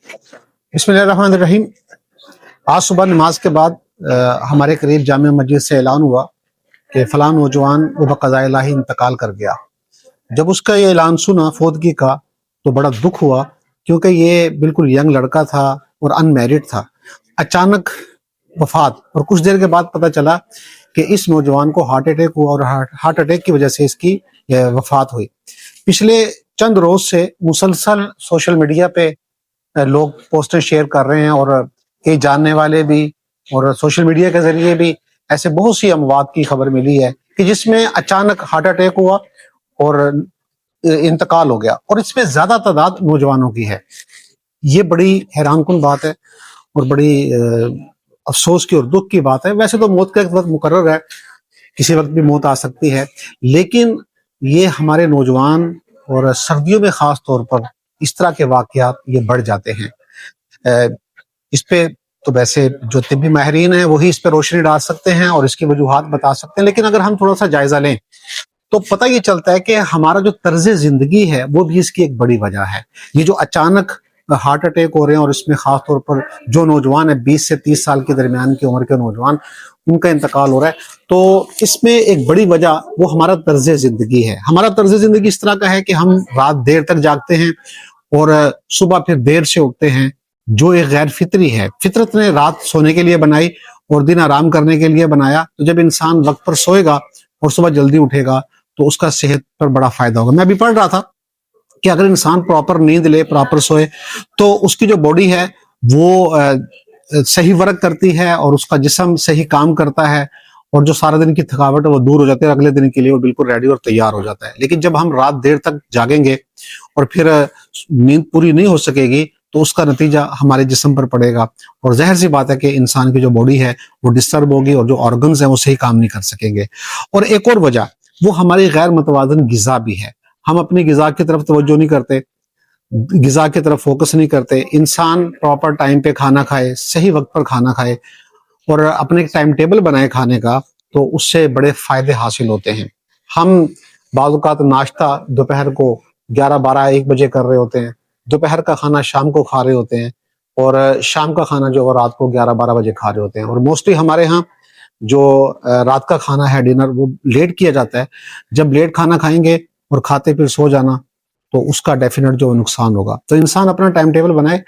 बिस्मिल्लाहिर्रहमानिर्रहीम। आज सुबह नमाज के बाद हमारे करीब जामिया मस्जिद से ऐलान हुआ कि फलां नौजवान वो बक़ज़ाए इलाही इंतकाल कर गया। जब उसका ये ऐलान सुना फौतगी का तो बड़ा दुख हुआ, क्योंकि ये बिल्कुल यंग लड़का था और अनमैरिड था। अचानक वफात, और कुछ देर के बाद पता चला कि इस नौजवान को हार्ट अटैक हुआ और हार्ट अटैक की वजह से इसकी वफात हुई। पिछले चंद रोज से मुसलसल सोशल मीडिया पे लोग पोस्टर शेयर कर रहे हैं, और कई जानने वाले भी और सोशल मीडिया के जरिए भी ऐसे बहुत सी अमवात की खबर मिली है कि जिसमें अचानक हार्ट अटैक हुआ और इंतकाल हो गया, और इसमें ज्यादा तादाद नौजवानों की है। ये बड़ी हैरानकुन बात है और बड़ी अफसोस की और दुख की बात है। वैसे तो मौत का एक वक्त मुकर्रर है, किसी वक्त भी मौत आ सकती है, लेकिन ये हमारे नौजवान और सर्दियों में खास तौर पर इस तरह के वाकयात ये बढ़ जाते हैं। इस पे तो वैसे जो तिब्बी माहिरीन हैं वही इस पे रोशनी डाल सकते हैं और इसकी वजूहात बता सकते हैं, लेकिन अगर हम थोड़ा सा जायजा लें तो पता ये चलता है कि हमारा जो तर्ज जिंदगी है वो भी इसकी एक बड़ी वजह है। ये जो अचानक हार्ट अटैक हो रहे हैं, और इसमें खास तौर पर जो नौजवान है 20 से 30 साल के दरमियान की उम्र के नौजवान, उनका इंतकाल हो रहा है, तो इसमें एक बड़ी वजह वो हमारा तर्ज जिंदगी है। हमारा तर्ज जिंदगी इस तरह का है कि हम रात देर तक जागते हैं और सुबह फिर देर से उठते हैं, जो एक गैर फितरी है। फितरत ने रात सोने के लिए बनाई और दिन आराम करने के लिए बनाया, तो जब इंसान वक्त पर सोएगा और सुबह जल्दी उठेगा तो उसका सेहत पर बड़ा फायदा होगा। मैं अभी पढ़ रहा था कि अगर इंसान प्रॉपर नींद ले, प्रॉपर सोए, तो उसकी जो बॉडी है वो सही वर्क करती है और उसका जिस्म सही काम करता है, और जो सारा दिन की थकावट है वो दूर हो जाती है, अगले दिन के लिए वो बिल्कुल रेडी और तैयार हो जाता है। लेकिन जब हम रात देर तक जागेंगे और फिर नींद पूरी नहीं हो सकेगी तो उसका नतीजा हमारे जिस्म पर पड़ेगा, और जाहिर सी बात है कि इंसान की जो बॉडी है वो डिस्टर्ब होगी और जो ऑर्गन्स हैं वो सही काम नहीं कर सकेंगे। और एक और वजह वो हमारी गैर मुतवाज़िन गिज़ा भी है। हम अपनी गिज़ा की तरफ तवज्जो नहीं करते, गिज़ा की तरफ फोकस नहीं करते। इंसान प्रॉपर टाइम पे खाना खाए, सही वक्त पर खाना खाए और अपने टाइम टेबल बनाए खाने का, तो उससे बड़े फायदे हासिल होते हैं। हम बाज़ औक़ात नाश्ता दोपहर को 11, 12, 1 बजे कर रहे होते हैं, दोपहर का खाना शाम को खा रहे होते हैं, और शाम का खाना जो है रात को 11, 12 बजे खा रहे होते हैं। और मोस्टली हमारे यहाँ जो रात का खाना है, डिनर, वो लेट किया जाता है। जब लेट खाना खाएंगे और खाते फिर सो जाना, तो उसका डेफिनेट जो नुकसान होगा। तो इंसान अपना टाइम टेबल बनाए।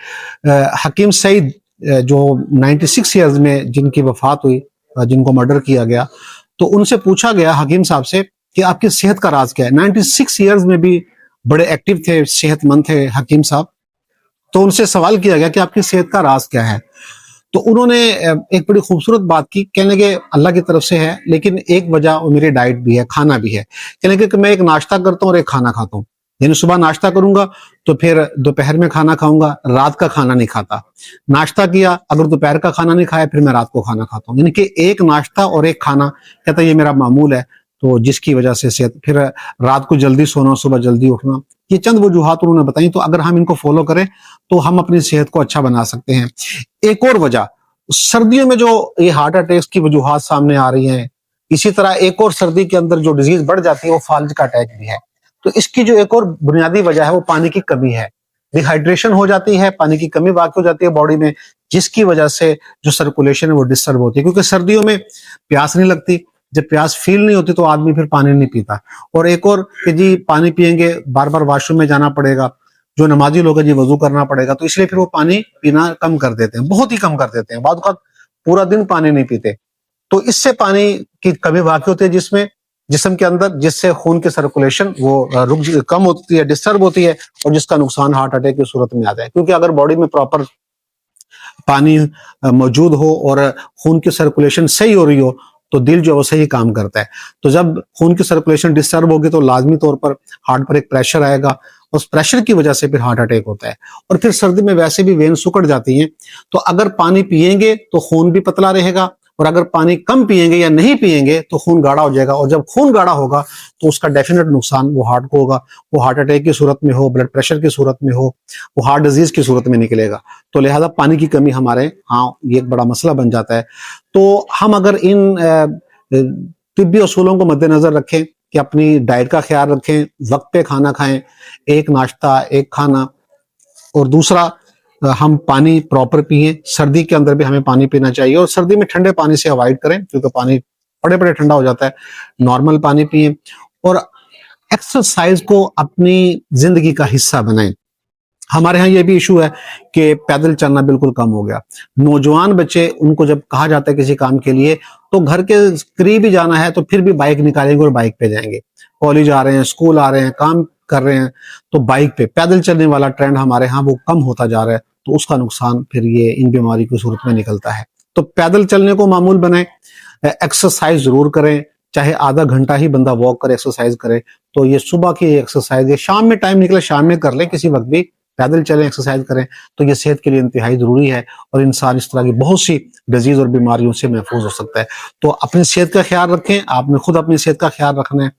हकीम सईद जो 96 ईयर्स में जिनकी वफात हुई, जिनको मर्डर किया गया, तो उनसे पूछा गया हकीम साहब से कि आपकी सेहत का राज क्या है। 96 ईयर्स में भी बड़े एक्टिव थे, सेहतमंद थे हकीम साहब। तो उनसे सवाल किया गया कि आपकी सेहत का राज क्या है। तो उन्होंने एक बड़ी खूबसूरत बात की, कहने के अल्लाह की तरफ से है, लेकिन एक वजह वो मेरी डाइट भी है, खाना भी है। कहने के कि मैं एक नाश्ता करता हूँ और एक खाना खाता हूँ, यानी सुबह नाश्ता करूंगा तो फिर दोपहर में खाना खाऊंगा, रात का खाना नहीं खाता। नाश्ता किया, अगर दोपहर का खाना नहीं खाया फिर मैं रात को खाना खाता हूँ, यानी कि एक नाश्ता और एक खाना, कहता ये मेरा मामूल है। तो जिसकी वजह से सेहत, फिर रात को जल्दी सोना, सुबह जल्दी उठना, ये चंद वजूहात उन्होंने बताई। तो अगर हम इनको फॉलो करें तो हम अपनी सेहत को अच्छा बना सकते हैं। एक और वजह, सर्दियों में जो ये हार्ट अटैक की वजूहात सामने आ रही हैं, इसी तरह एक और सर्दी के अंदर जो डिजीज बढ़ जाती है वो फाल्ज का अटैक भी है। तो इसकी जो एक और बुनियादी वजह है वो पानी की कमी है। डिहाइड्रेशन हो जाती है, पानी की कमी वाक़ई हो जाती है बॉडी में, जिसकी वजह से जो सर्कुलेशन है वो डिस्टर्ब होती है। क्योंकि सर्दियों में प्यास नहीं लगती, जब प्यास फील नहीं होती तो आदमी फिर पानी नहीं पीता। और एक और कि जी पानी पिएंगे बार बार वॉशरूम में जाना पड़ेगा, जो नमाजी लोग हैं जी वजू करना पड़ेगा, तो इसलिए फिर वो पानी पीना कम कर देते हैं, बहुत ही कम कर देते हैं, बाद वक्त पूरा दिन पानी नहीं पीते। तो इससे पानी की कमी वाक़ई होती है जिसमें जिस्म के अंदर, जिससे खून की सर्कुलेशन वो कम होती है, डिस्टर्ब होती है, और जिसका नुकसान हार्ट अटैक की सूरत में आता है। क्योंकि अगर बॉडी में प्रॉपर पानी मौजूद हो और खून की सर्कुलेशन सही हो रही हो तो दिल जो है वो सही काम करता है। तो जब खून की सर्कुलेशन डिस्टर्ब होगी तो लाजमी तौर पर हार्ट पर एक प्रेशर आएगा, उस प्रेशर की वजह से फिर हार्ट अटैक होता है। और फिर सर्दी में वैसे भी वेन सुकड़ जाती हैं, तो अगर पानी पिएंगे तो खून भी पतला रहेगा, और अगर पानी कम पिएंगे या नहीं पिएंगे तो खून गाढ़ा हो जाएगा, और जब खून गाढ़ा होगा तो उसका डेफिनेट नुकसान वो हार्ट को होगा। वो हार्ट अटैक की सूरत में हो, ब्लड प्रेशर की सूरत में हो, वो हार्ट डिजीज की सूरत में निकलेगा। तो लिहाजा पानी की कमी हमारे हाँ ये एक बड़ा मसला बन जाता है। तो हम अगर इन तिब्बी असूलों को मद्देनजर रखें कि अपनी डाइट का ख्याल रखें, वक्त पे खाना खाएं, एक नाश्ता एक खाना, और दूसरा ہم پانی پراپر پئیں. سردی کے اندر بھی ہمیں پانی پینا چاہیے, اور سردی میں ٹھنڈے پانی سے اوائڈ کریں کیونکہ پانی بڑے ٹھنڈا ہو جاتا ہے. نارمل پانی پئیں اور ایکسرسائز کو اپنی زندگی کا حصہ بنائیں. ہمارے ہاں یہ بھی ایشو ہے کہ پیدل چلنا بالکل کم ہو گیا. نوجوان بچے, ان کو جب کہا جاتا ہے کسی کام کے لیے تو گھر کے قریب ہی جانا ہے تو پھر بھی بائک نکالیں گے اور بائک پہ جائیں گے. کالج آ رہے ہیں, اسکول آ رہے ہیں, کام کر رہے ہیں تو بائک پہ. پیدل چلنے والا ٹرینڈ ہمارے ہاں وہ کم ہوتا جا رہا ہے, تو اس کا نقصان پھر یہ ان بیماری کی صورت میں نکلتا ہے. تو پیدل چلنے کو معمول بنائیں, ایکسرسائز ضرور کریں, چاہے آدھا گھنٹہ ہی بندہ واک کرے, ایکسرسائز کرے. تو یہ صبح کی ایکسرسائز, یہ شام میں ٹائم نکلے شام میں کر لیں, کسی وقت بھی پیدل چلیں, ایکسرسائز کریں, تو یہ صحت کے لیے انتہائی ضروری ہے, اور انسان اس طرح کی بہت سی ڈیزیز اور بیماریوں سے محفوظ ہو سکتا ہے. تو اپنی صحت کا خیال رکھیں. آپ نے خود اپنی صحت کا خیال رکھنا ہے,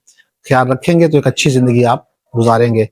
خیال رکھیں گے تو ایک اچھی زندگی آپ گزاریں گے.